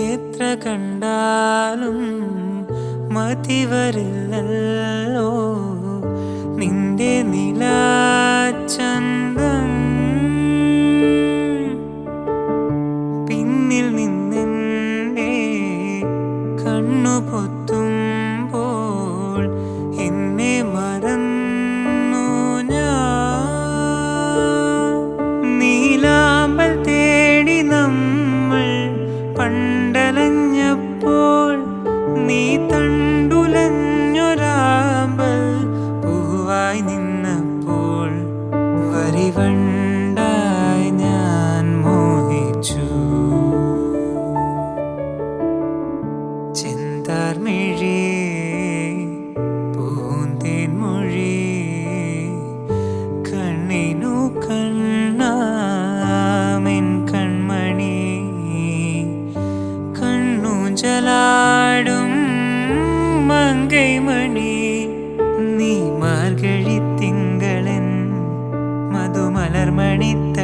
എത്ര കണ്ടാലും മതി വരില്ലല്ലോ നിന്റെ നിലാചന്തം. പിന്നിൽ നിന്നെൻ്റെ കണ്ണു പൊത്തുമ്പോൾ എന്നെ മറന്നു ഞാൻ. നീലാമ്പൽ തേടി നമ്മൾ പണ്ടലഞ്ഞപ്പോൾ നീ തണ്ടുലഞ്ഞൊരാമ്പൽ പൂവായി നിന്നപ്പോൾ വരിവണ്ടായി ഞാൻ മോഹിച്ചു. ചെന്താർമിഴി പൂന്തേൻ മൊഴി കണ്ണിനു കണ്ണാമെൻ കൺമണി കണ്ണൂഞ്ചലാടും മങ്കൈമണി. നീ മാർഗഴി തിങ്കളൻ മധുമലർമണിത്ത